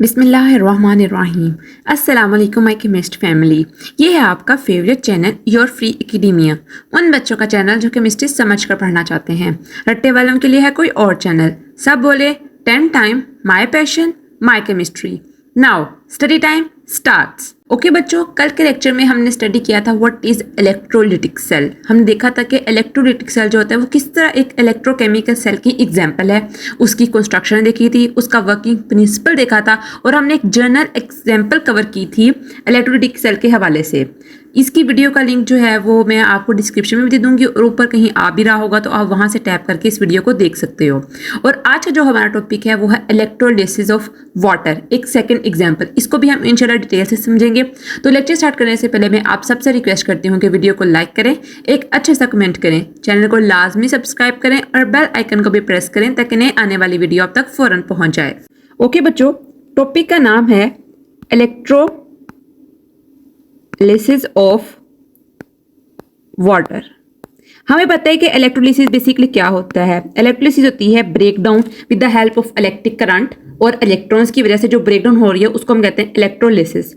बिस्मिल्लाहिर्रहमानिर्रहीम। अस्सलाम वालेकुम माय केमिस्ट फैमिली। ये है आपका favourite channel your free academia. उन बच्चों का चैनल जो केमिस्ट्री समझ कर पढ़ना चाहते हैं। रट्टे वालों के लिए है कोई और चैनल। सब बोले 10 time my passion my chemistry. Now study time starts. Okay बच्चों, कल के लेक्चर में हमने स्टडी किया था व्हाट इज इलेक्ट्रोलिटिक सेल। हमने देखा था कि इलेक्ट्रोलिटिक सेल जो होता है वो किस तरह एक इलेक्ट्रोकेमिकल सेल की एग्जांपल है। उसकी कंस्ट्रक्शन देखी थी, उसका वर्किंग प्रिंसिपल देखा था और हमने एक जर्नल एग्जांपल कवर की थी इलेक्ट्रोलिटिक सेल के हवाले से। इसकी वीडियो का लिंक जो है वो मैं आपको डिस्क्रिप्शन में भी दे दूंगी और ऊपर कहीं आ भी रहा होगा तो आप वहां से टैप करके इस वीडियो को देख सकते हो। और आज का जो हमारा टॉपिक है वो है इलेक्ट्रोलिसिस ऑफ वाटर, एक सेकंड एग्जांपल। इसको भी हम इंशाल्लाह डिटेल से समझेंगे। तो लेक्चर स्टार्ट करने से पहले मैं आप सबसे रिक्वेस्ट करती हूँ कि वीडियो को लाइक करें, एक अच्छे सा कमेंट करें, चैनल को लाजमी सब्सक्राइब करें और बेल आइकन को भी प्रेस करें ताकि नए आने वाली वीडियो आप तक फौरन पहुंच जाए। ओके बच्चों, टॉपिक का नाम है इलेक्ट्रोलिसिस ऑफ वाटर। हमें पता है कि इलेक्ट्रोलिसिस बेसिकली क्या होता है। इलेक्ट्रोलिसिस होती है break down with the help of electric current, और इलेक्ट्रॉन्स की वजह से जो ब्रेक डाउन हो रही है उसको हम कहते हैं इलेक्ट्रोलिसिस।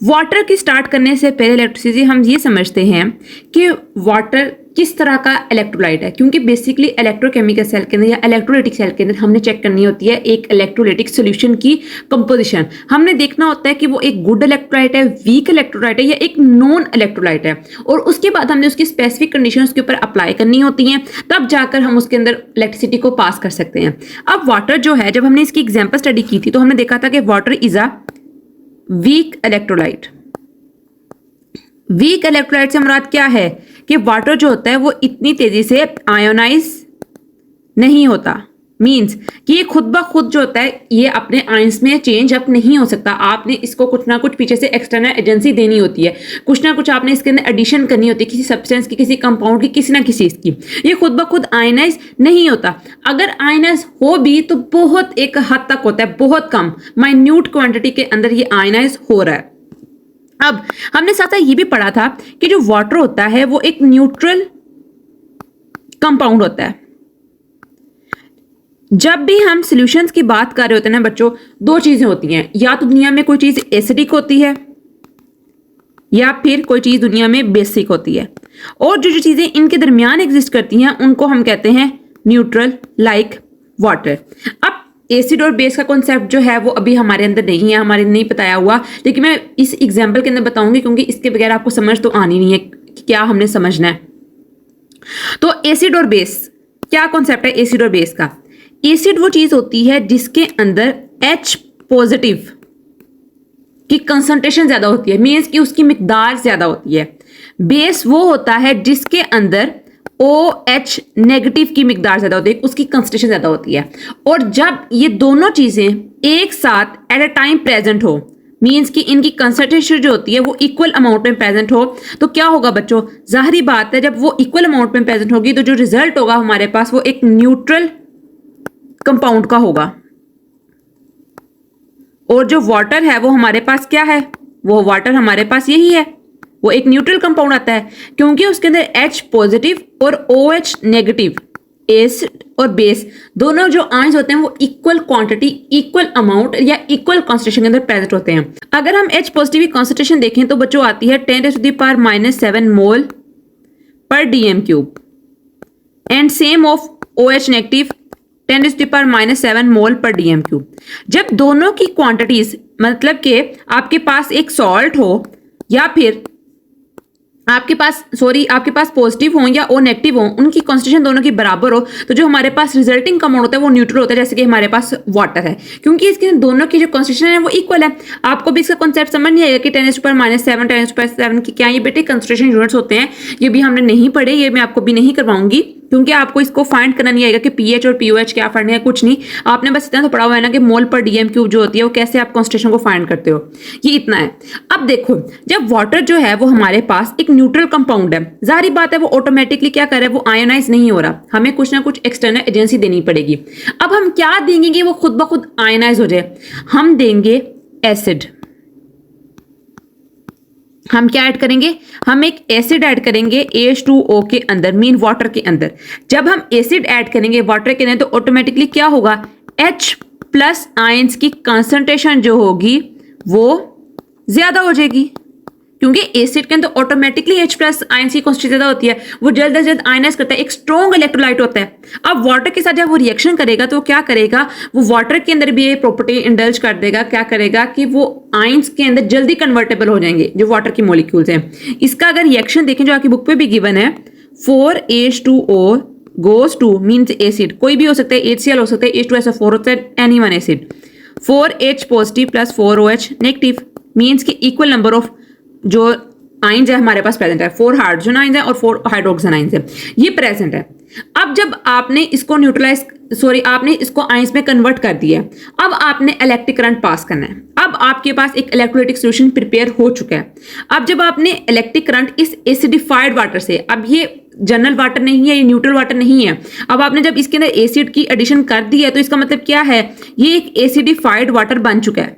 वाटर की स्टार्ट करने से पहले इलेक्ट्रोलिसिस हम ये समझते हैं कि वाटर किस तरह का इलेक्ट्रोलाइट है, क्योंकि बेसिकली इलेक्ट्रोकेमिकल सेल के अंदर या इलेक्ट्रोलाइटिक सेल के अंदर हमने चेक करनी होती है एक इलेक्ट्रोलाइटिक सॉल्यूशन की कंपोजिशन। हमने देखना होता है कि वो एक गुड इलेक्ट्रोलाइट है, वीक इलेक्ट्रोलाइट है या एक नॉन इलेक्ट्रोलाइट है, और उसके बाद हमने उसकी स्पेसिफिक कंडीशन उसके ऊपर अप्लाई करनी होती हैं, तब जाकर हम उसके अंदर इलेक्ट्रिसिटी को पास कर सकते हैं। अब वाटर जो है, जब हमने इसकी एग्जाम्पल स्टडी की थी तो हमने देखा था कि water is a weak electrolyte. Weak electrolyte से मुराद क्या है कि वाटर जो होता है वो इतनी तेजी से आयोनाइज नहीं होता। मींस कि ये खुद ब खुद जो होता है ये अपने आयंस में चेंज अप नहीं हो सकता। आपने इसको कुछ ना कुछ पीछे से एक्सटर्नल एजेंसी देनी होती है, कुछ ना कुछ आपने इसके अंदर एडिशन करनी होती है, किसी सब्सटेंस की, किसी कंपाउंड की, किसी ना किसी इसकी। ये खुद ब खुद आयनाइज नहीं होता। अगर आयनाइज हो भी तो बहुत एक हद तक होता है, बहुत कम माइन्यूट क्वांटिटी के अंदर ये आयनाइज हो रहा है। अब हमने साथ साथ ये भी पढ़ा था कि जो वाटर होता है वो एक न्यूट्रल कंपाउंड होता है। जब भी हम सॉल्यूशंस की बात कर रहे होते हैं ना बच्चों, दो चीजें होती हैं, या तो दुनिया में कोई चीज एसिडिक होती है या फिर कोई चीज दुनिया में बेसिक होती है, और जो जो चीजें इनके दरमियान एग्जिस्ट करती हैं उनको हम कहते हैं न्यूट्रल, लाइक वाटर। अब एसिड और बेस का कॉन्सेप्ट जो है वो अभी हमारे अंदर नहीं है, हमारे नहीं बताया हुआ, लेकिन मैं इस एग्जाम्पल के अंदर बताऊंगी क्योंकि इसके बगैर आपको समझ तो आनी नहीं है कि क्या हमने समझना है। तो एसिड और बेस, क्या कॉन्सेप्ट है एसिड और बेस का? एसिड वो चीज होती है जिसके अंदर H पॉजिटिव की कंसंट्रेशन ज्यादा होती है, मीन्स कि उसकी मिकदार ज्यादा होती है। बेस वो होता है जिसके अंदर OH नेगेटिव की मिकदार ज्यादा होती है, उसकी कंसंट्रेशन ज्यादा होती है। और जब ये दोनों चीजें एक साथ एट अ टाइम प्रेजेंट हो, मीन्स कि इनकी कंसंट्रेशन जो होती है वो इक्वल अमाउंट में प्रेजेंट हो, तो क्या होगा बच्चों? जाहिर बात है जब वो इक्वल अमाउंट में प्रेजेंट होगी तो जो रिजल्ट होगा हमारे पास वो एक न्यूट्रल कंपाउंड का होगा। और जो वाटर है वो हमारे पास क्या है? वो वाटर हमारे पास यही है, वो एक न्यूट्रल कंपाउंड आता है क्योंकि उसके अंदर H पॉजिटिव और OH नेगेटिव, एसिड और बेस दोनों जो आयंस होते हैं वो इक्वल क्वांटिटी, इक्वल अमाउंट या इक्वल कॉन्सेंट्रेशन के अंदर प्रेजेंट होते हैं। अगर हम H पॉजिटिव की कॉन्सेंट्रेशन देखें तो बच्चों आती है 10⁻⁻⁷ मोल पर dm³ and same of OH negative 10⁻⁷ मोल पर dm³। जब दोनों की क्वांटिटीज, मतलब कि आपके पास एक सॉल्ट हो या फिर आपके पास पॉजिटिव हो या ओ नेगेटिव हो, उनकी कॉन्सेंट्रेशन दोनों की बराबर हो, तो जो हमारे पास रिजल्टिंग कंपाउंड होता है वो न्यूट्रल होता है, जैसे कि हमारे पास वाटर है, क्योंकि इसके दोनों की जो कॉन्सेंट्रेशन है वो इक्वल है। आपको भी इसका कॉन्सेप्ट समझ नहीं आएगा कि 10⁻⁷ 10⁻⁷ की क्या ये बेटे कंसेंट्रेशन यूनिट्स होते हैं, ये भी हमने नहीं पढ़े, ये मैं आपको भी नहीं करवाऊंगी क्योंकि आपको इसको फाइंड करना नहीं आएगा कि पीएच और पीओएच क्या फाइंड है, कुछ नहीं। आपने बस इतना तो पढ़ा हुआ है ना कि मोल पर dm³ जो होती है वो कैसे आप कॉन्सेंट्रेशन को फाइंड करते हो, ये इतना है। अब देखो, जब वाटर जो है वो हमारे पास एक न्यूट्रल कंपाउंड है, जाहिर बात है वो ऑटोमेटिकली क्या कर रहा है, वो आयोनाइज नहीं हो रहा, हमें कुछ ना कुछ एक्सटर्नल एजेंसी देनी पड़ेगी। अब हम क्या देंगे कि वो खुद ब खुद आयोनाइज हो जाए? हम देंगे एसिड। हम क्या ऐड करेंगे? हम एक एसिड ऐड करेंगे H2O के अंदर, मीन वाटर के अंदर। जब हम एसिड ऐड करेंगे वाटर के अंदर तो ऑटोमेटिकली क्या होगा? H प्लस आयंस की कंसंट्रेशन जो होगी वो ज्यादा हो जाएगी, क्योंकि एसिड के अंदर ऑटोमेटिकली H प्लस आयंस की क्वांटिटी ज्यादा होती है, वो जल्द से जल्द आयनाइज करता है, एक स्ट्रॉन्ग इलेक्ट्रोलाइट होता है। अब वाटर के साथ जब वो रिएक्शन करेगा तो क्या करेगा, वो वाटर के अंदर भी ये प्रॉपर्टी इंडल्ज कर देगा, क्या करेगा कि वो आयंस के अंदर जल्दी कन्वर्टेबल हो जाएंगे जो वाटर की मॉलिक्यूल्स हैं। इसका अगर रिएक्शन देखें जो आपकी बुक पे भी गिवन है, 4H2O goes to means acid कोई भी हो सकता है, HCl हो सकता है, H2SO4 होता है, any one acid, 4H positive plus 4OH negative means की इक्वल नंबर ऑफ जो आइंस है हमारे पास प्रेजेंट है, 4 हाइड्रोजन आइंस है और 4 हाइड्रोक्सिन आइंस है, ये प्रेजेंट है। अब जब आपने इसको आपने इसको आइंस में कन्वर्ट कर दिया, अब आपने इलेक्ट्रिक करंट पास करना है। अब आपके पास एक इलेक्ट्रोलाइटिक सॉल्यूशन प्रिपेयर हो चुका है। अब जब आपने इलेक्ट्रिक करंट इस एसिडिफाइड वाटर से, अब ये जनरल वाटर नहीं है, ये न्यूट्रल वाटर नहीं है, अब आपने जब इसके अंदर एसिड की एडिशन कर दी है तो इसका मतलब क्या है, ये एक एसिडिफाइड वाटर बन चुका है।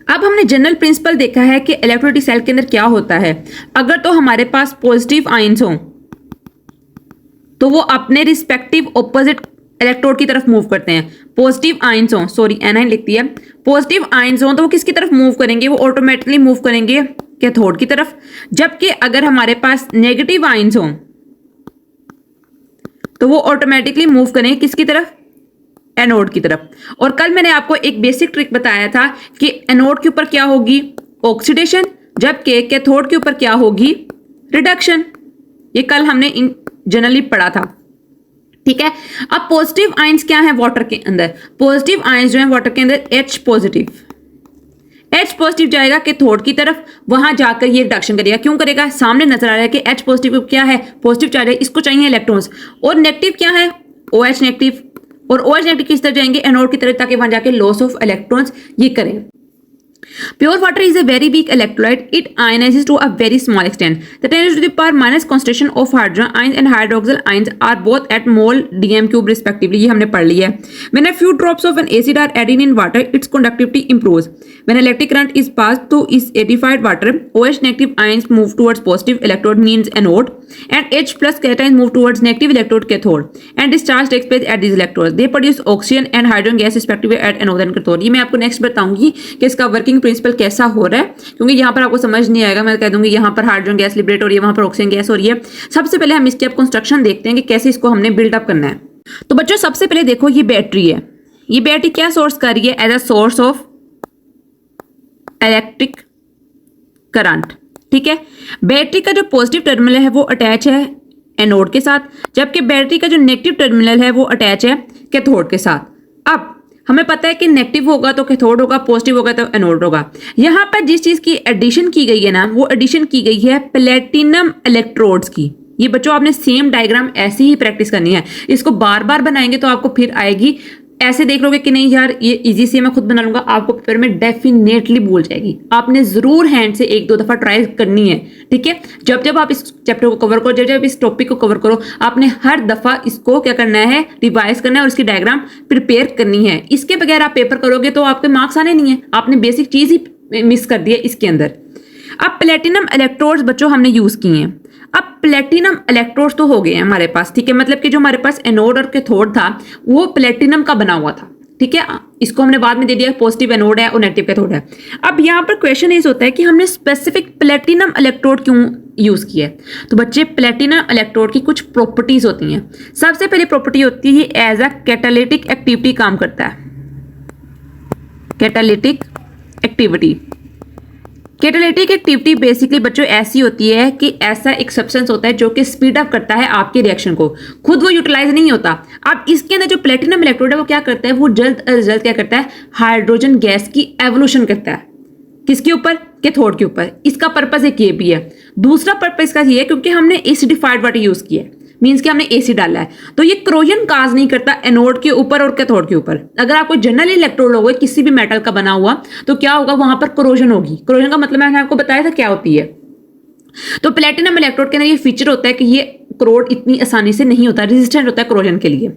अब हमने जनरल प्रिंसिपल देखा है कि इलेक्ट्रोलाइटिक सेल के अंदर क्या होता है। अगर तो हमारे पास पॉजिटिव आयंस हो तो वो अपने रिस्पेक्टिव ऑपोजिट इलेक्ट्रोड की तरफ मूव करते हैं। पॉजिटिव आयंस हो, सॉरी एनाइन लिखती है, पॉजिटिव आयंस हो तो वो किसकी तरफ मूव करेंगे, वो ऑटोमेटिकली मूव करेंगे कैथोड की तरफ। जबकि अगर हमारे पास नेगेटिव आयंस हो तो वो ऑटोमेटिकली मूव करेंगे किसकी तरफ, एनोड की तरफ। और कल मैंने आपको एक बेसिक ट्रिक बताया था कि एनोड के ऊपर क्या होगी, ऑक्सीडेशन, जबकि कैथोड के ऊपर क्या होगी, रिडक्शन। ये कल हमने जनरली पढ़ा था, ठीक है। अब पॉजिटिव आयंस क्या है वाटर के अंदर, पॉजिटिव आयंस जो है वाटर के अंदर H पॉजिटिव जाएगा कैथोड की तरफ, वहां जाकर ये रिडक्शन करेगा। क्यों करेगा, सामने नजर आ रहा है कि H पॉजिटिव क्या है, पॉजिटिव चार्ज है, इसको चाहिए इलेक्ट्रॉन्स। और नेगेटिव क्या है, OH नेगेटिव, और OH नेगेटिव किस तरफ जाएंगे, एनोड की तरफ, ताकि वहां जाके लॉस ऑफ इलेक्ट्रॉन्स ये करें। Pure water is a very weak electrolyte. It ionizes to a very small extent. The 10 to the power minus concentration of hydrogen ions and hydroxyl ions are both at mole dm cube respectively. ये हमने पढ़ लिया है। When a few drops of an acid are added in water, its conductivity improves. When electric current is passed through is acidified water, OH negative ions move towards positive electrode means anode, and H plus cations move towards negative electrode cathode. And discharge takes place at these electrodes. They produce oxygen and hydrogen gas respectively at anode and cathode. ये मैं आपको next बताऊंगी कि इसका working principle कैसा हो रहा है, क्योंकि यहां पर आपको समझ नहीं आएगा। मैं कह दूंगी यहां पर हाइड्रोजन गैस लिबरेट हो रही है, वहां पर ऑक्सीजन गैस हो रही है। सबसे पहले हम इसकी अब कंस्ट्रक्शन देखते हैं कि कैसे इसको हमने बिल्डअप करना है। तो बच्चों सबसे पहले देखो ये बैटरी है, ये बैटरी क्या सोर्स कर रही है, as a source of electric current, ठीक है। बैटरी का जो पॉजिटिव टर्मिनल है वो अटैच है एनोड के साथ, जबकि बैटरी का जो नेगेटिव टर्मिनल है वो अटैच है कैथोड के साथ। अब हमें पता है कि नेगेटिव होगा तो कैथोड होगा, पॉजिटिव होगा तो एनोड होगा। यहां पर जिस चीज की एडिशन की गई है ना, वो एडिशन की गई है प्लेटिनम इलेक्ट्रोड्स की। ये बच्चों आपने सेम डायग्राम ऐसे ही प्रैक्टिस करनी है, इसको बार बार बनाएंगे तो आपको फिर आएगी। ऐसे देख लोगे कि नहीं यार ये इजी से मैं खुद बना लूंगा, आपको पेपर में डेफिनेटली भूल जाएगी। आपने जरूर हैंड से 1-2 दफा ट्राई करनी है, ठीक है। जब जब आप इस चैप्टर को कवर करो, जब जब इस टॉपिक को कवर करो, आपने हर दफा इसको क्या करना है, रिवाइज करना है और इसकी डायग्राम प्रिपेयर करनी है। इसके बगैर आप पेपर करोगे तो आपके मार्क्स आने नहीं है, आपने बेसिक चीज ही मिस कर दी है इसके अंदर। अब प्लेटिनम इलेक्ट्रोड्स बच्चों हमने यूज किए हैं। अब प्लेटिनम इलेक्ट्रोड्स तो हो गए हैं हमारे पास, ठीक है, मतलब कि जो हमारे पास एनोड और कैथोड था वो प्लेटिनम का बना हुआ था, ठीक है। इसको हमने बाद में दे दिया पॉजिटिव एनोड है और नेगेटिव कैथोड है। अब यहाँ पर क्वेश्चन इस होता है कि हमने स्पेसिफिक प्लेटिनम इलेक्ट्रोड क्यों यूज किया है। तो बच्चे प्लेटिनम इलेक्ट्रोड की कुछ प्रॉपर्टीज होती हैं। सबसे पहली प्रॉपर्टी होती है ये एज अ कैटालिटिक एक्टिविटी काम करता है, catalytic activity. Catalytic activity basically बच्चों ऐसी होती है कि ऐसा एक सब्सटेंस होता है जो कि स्पीड अप करता है आपके रिएक्शन को, खुद वो यूटिलाइज नहीं होता। अब इसके अंदर जो प्लेटिनम इलेक्ट्रोड है वो क्या करता है, वो जल्द अज जल्द क्या करता है, हाइड्रोजन गैस की एवोल्यूशन करता है। किसके ऊपर, कैथोड के ऊपर। इसका पर्पज एक ये भी है। दूसरा पर्पज इसका ये है क्योंकि हमने एसिडिफाइड वाटर यूज किया है, मीन्स कि हमने एसिड डाला है, तो ये क्रोजन काज नहीं करता एनोड के ऊपर और कैथोड के ऊपर। अगर आपको जनरल इलेक्ट्रोड होगा किसी भी मेटल का बना हुआ तो क्या होगा, वहां पर क्रोजन होगी। क्रोजन का मतलब मैंने आपको बताया था क्या होती है। तो प्लेटिनम इलेक्ट्रोड के अंदर ये फीचर होता है कि ये क्रोड इतनी आसानी से नहीं होता, रेजिस्टेंट होता है क्रोजन के लिए।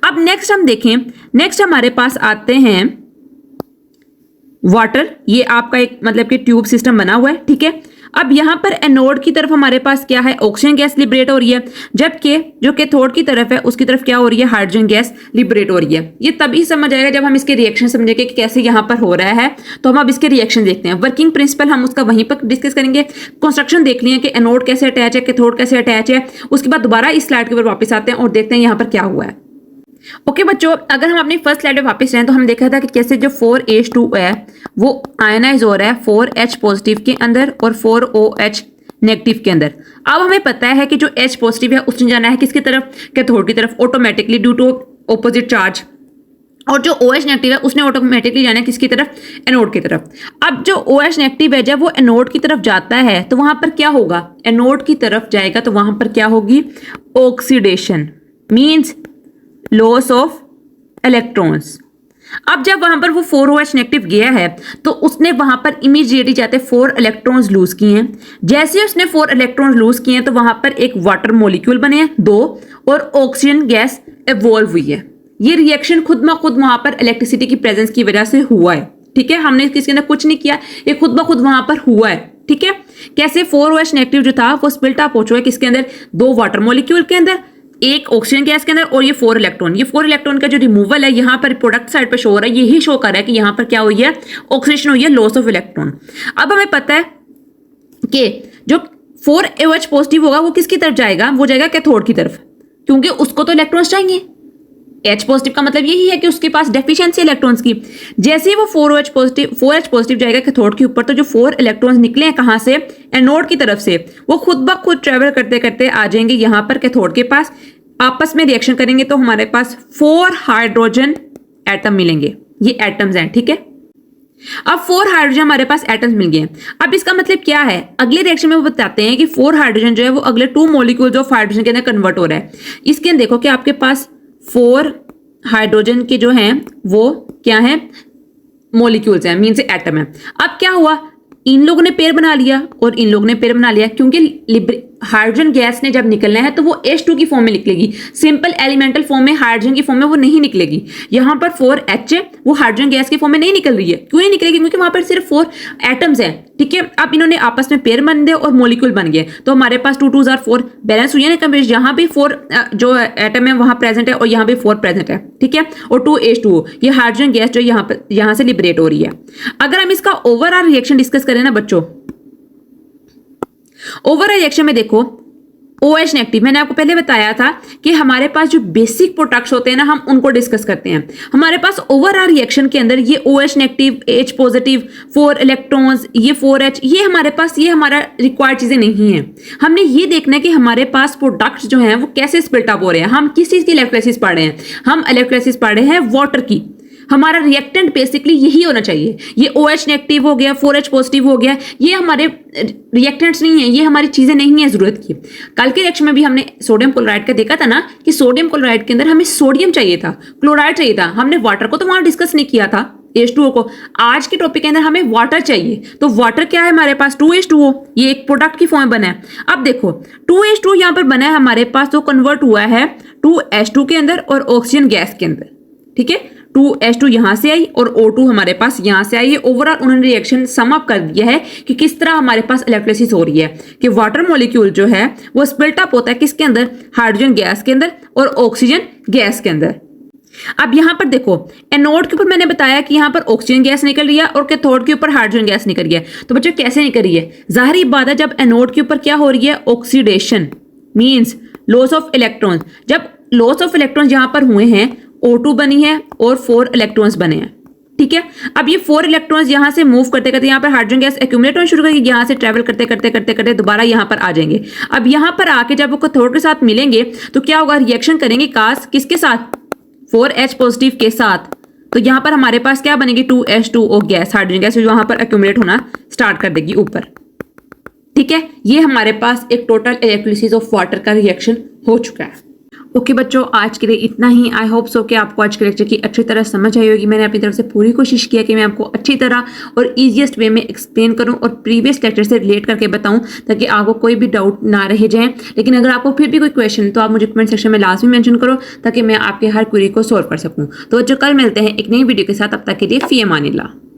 अब नेक्स्ट हम देखें, नेक्स्ट हमारे पास आते हैं वाटर। ये आपका एक मतलब कि ट्यूब सिस्टम बना हुआ है, ठीक है। अब यहाँ पर एनोड की तरफ हमारे पास क्या है, ऑक्सीजन गैस लिबरेट हो रही है, जबकि जो कैथोड की तरफ है उसकी तरफ क्या हो रही है, हाइड्रोजन गैस लिबरेट हो रही है। ये तभी समझ आएगा जब हम इसके रिएक्शन समझेंगे कि कैसे यहाँ पर हो रहा है। तो हम अब इसके रिएक्शन देखते हैं। वर्किंग प्रिंसिपल हम उसका वहीं पर डिस्कस करेंगे। कंस्ट्रक्शन देख लिया कि एनोड कैसे अटैच है, कैथोड कैसे अटैच है। उसके बाद दोबारा इस स्लाइड के ऊपर वापस आते हैं और देखते हैं यहाँ पर क्या हुआ है। ओके बच्चों, अगर हम अपनी फर्स्ट स्लाइड पे वापस जाएं तो हम देखा था कि कैसे जो 4H2 है वो आयनाइज हो रहा है 4H पॉजिटिव के अंदर और 4OH नेगेटिव के अंदर। अब हमें पता है कि जो H पॉजिटिव है उसने जाना है किसकी तरफ, कैथोड की तरफ automatically due to opposite charge, और जो OH नेगेटिव है उसने ऑटोमेटिकली जाना है किसकी तरफ, एनोड की तरफ। अब जो OH नेगेटिव है जब वो एनोड की तरफ जाता है तो वहां पर क्या होगा, एनोड की तरफ जाएगा तो वहां पर क्या होगी, oxidation, means loss of electrons. अब जब वहां पर वो 4OH नेगेटिव गया है तो उसने वहां पर इमीडिएटली जाते 4 इलेक्ट्रॉन्स लूज किए हैं। जैसे ही उसने 4 इलेक्ट्रॉन्स लूज किए हैं तो वहां पर एक वाटर मॉलिक्यूल बने हैं 2 और ऑक्सीजन गैस इवॉल्व हुई है। ये रिएक्शन खुद ब खुद वहां पर इलेक्ट्रिसिटी की प्रेजेंस की वजह से हुआ है। ठीक है, हमने किसी ने कुछ नहीं किया, ये खुद ब खुद वहां पर हुआ है। ठीक है, कैसे 4OH नेगेटिव जो था वो स्प्लिट अप हो चुका है किसके अंदर, 2 वाटर मॉलिक्यूल के अंदर, एक ऑक्सीजन गैस के अंदर, और ये 4 इलेक्ट्रॉन। ये 4 इलेक्ट्रॉन का जो रिमूवल है यहाँ पर प्रोडक्ट साइड पे शो हो रहा है, यही शो कर रहा है कि यहाँ पर क्या हुई है, ऑक्सीडेशन हुई है, लॉस ऑफ इलेक्ट्रॉन। अब हमें पता है कि जो 4OH पॉजिटिव होगा वो किसकी तरफ जाएगा, वो जाएगा कैथोड की तरफ, क्योंकि उसको तो इलेक्ट्रॉन्स चाहिए। H पॉजिटिव का मतलब यही है कि उसके पास डेफिशिएंसी इलेक्ट्रॉन्स की। जैसे ही वो 4H पॉजिटिव जाएगा कैथोड के ऊपर तो जो 4 इलेक्ट्रॉन्स निकले हैं कहां से, एनोड की तरफ से, वो खुद ब खुद ट्रेवल करते करते आ जाएंगे यहां पर कैथोड के पास, आपस में रिएक्शन करेंगे तो हमारे पास 4 हाइड्रोजन एटम मिलेंगे। ये एटम्स हैं, ठीक है। अब 4 हाइड्रोजन हमारे पास एटम्स मिल गए हैं। अब इसका मतलब क्या है, अगले रिएक्शन में वो बताते हैं कि 4 हाइड्रोजन जो है वो अगले 2 मॉलिक्यूल्स ऑफ हाइड्रोजन के अंदर कन्वर्ट हो रहा है। इसके अंदर देखो कि आपके पास 4 हाइड्रोजन के जो हैं वो क्या है, मॉलिक्यूल्स हैं, मीन से एटम है। अब क्या हुआ, इन लोगों ने पेयर बना लिया और इन लोगों ने पेयर बना लिया, क्योंकि हाइड्रोजन गैस ने जब निकलना है तो वो H2 की फॉर्म में निकलेगी, सिंपल एलिमेंटल फॉर्म में, हाइड्रोजन की फॉर्म में वो नहीं निकलेगी। यहाँ पर 4H है, वो हाइड्रोजन गैस की फॉर्म में नहीं निकल रही है। क्यों नहीं निकलेगी, क्योंकि वहां पर सिर्फ 4 एटम्स हैं। ठीक है, अब इन्होंने आपस में पेयर बन दिए और मॉलिक्यूल बन गए, तो हमारे पास 2 2 4 बैलेंस हुई है ना कंप्लीट। यहाँ भी 4 जो एटम है वहां प्रेजेंट है और यहाँ भी 4 प्रेजेंट है। ठीक है, और 2H2 ये हाइड्रोजन गैस जो यहाँ से लिबरेट हो रही है। अगर हम इसका ओवरऑल रिएक्शन डिस्कस करें ना बच्चों, ओवरऑल रिएक्शन में देखो OH नेगेटिव, मैंने आपको पहले बताया था कि हमारे पास जो बेसिक प्रोडक्ट्स होते हैं ना हम उनको डिस्कस करते हैं। हमारे पास ओवरऑल रिएक्शन के अंदर ये OH negative, H positive, 4 electrons, ये 4H, ये हमारे पास, ये हमारा रिक्वायर्ड चीजें नहीं है। हमने ये देखना है कि हमारे पास प्रोडक्ट्स जो हैं वो कैसे स्प्लिट अप हो रहे हैं। हम किस चीज की इलेक्ट्रोलाइसिस पढ़ रहे हैं, हम इलेक्ट्रोलाइसिस पढ़ रहे हैं वाटर की। हमारा रिएक्टेंट बेसिकली यही होना चाहिए। ये OH नेगेटिव हो गया, 4H पॉजिटिव हो गया, ये हमारे रिएक्टेंट्स नहीं है, ये हमारी चीजें नहीं है जरूरत की। कल के रिएक्शन में भी हमने सोडियम क्लोराइड का देखा था ना कि सोडियम क्लोराइड के अंदर हमें सोडियम चाहिए था, क्लोराइड चाहिए था। हमने वाटर को तो वहां डिस्कस नहीं किया था, H2O को। आज के टॉपिक के अंदर हमें वाटर चाहिए, तो वाटर क्या है हमारे पास, 2H2O, ये एक प्रोडक्ट की फॉर्म बना है। अब देखो 2H2O यहाँ पर बना है हमारे पास, तो कन्वर्ट हुआ है 2H2 के अंदर और ऑक्सीजन गैस के अंदर। ठीक है, 2H2 यहां से आई और O2 हमारे पास यहां से आई। ओवरऑल उन्होंने रिएक्शन सम अप कर दिया है कि किस तरह हमारे पास इलेक्ट्रोलाइसिस हो रही है, कि वाटर मॉलिक्यूल जो है वो स्प्लिट अप होता है किसके अंदर, हाइड्रोजन गैस के अंदर और ऑक्सीजन गैस के अंदर। अब यहां पर देखो एनोड के ऊपर मैंने बताया कि यहां पर ऑक्सीजन गैस निकल रही है और कैथोड के ऊपर हाइड्रोजन गैस निकल रही है। तो बच्चों कैसे निकल रही है, जाहिर बात है जब एनोड के ऊपर क्या हो रही है, oxidation, means loss of electrons. जब लॉस ऑफ इलेक्ट्रॉन्स यहां पर हुए हैं, O2 बनी है और 4 इलेक्ट्रॉन्स बने हैं। ठीक है, अब ये 4 इलेक्ट्रॉन्स यहां से मूव करते करते यहाँ पर हाइड्रोजन गैस एक्यूमुलेट होना शुरू करेगी, यहाँ से ट्रेवल करते करते करते करते दोबारा यहाँ पर आ जाएंगे। अब यहाँ पर आके जब वो कैथोड के साथ मिलेंगे तो क्या होगा, रिएक्शन करेंगे किसके साथ, 4H पॉजिटिव के साथ। तो यहाँ पर हमारे पास क्या बनेगी, 2H2O गैस, हाइड्रोजन गैस जो वहां पर एक्यूमुलेट होना स्टार्ट कर देगी ऊपर। ठीक है, ये हमारे पास एक टोटल इलेक्ट्रोलिसिस ऑफ वाटर का रिएक्शन हो चुका है। ओके बच्चों, आज के लिए इतना ही। आई होप सो कि आपको आज के लेक्चर की अच्छी तरह समझ आई होगी। मैंने अपनी तरफ से पूरी कोशिश किया कि मैं आपको अच्छी तरह और ईजीएस्ट वे में एक्सप्लेन करूं और प्रीवियस लेक्चर से रिलेट करके बताऊं, ताकि आपको कोई भी डाउट ना रह जाए। लेकिन अगर आपको फिर भी कोई क्वेश्चन तो आप मुझे कमेंट सेक्शन में लाजमी मेंशन करो, ताकि मैं आपके हर क्वेरी को सॉल्व कर सकूँ। तो बच्चों कल मिलते हैं एक नई वीडियो के साथ, अब तक के लिए फी अमानिल्लाह।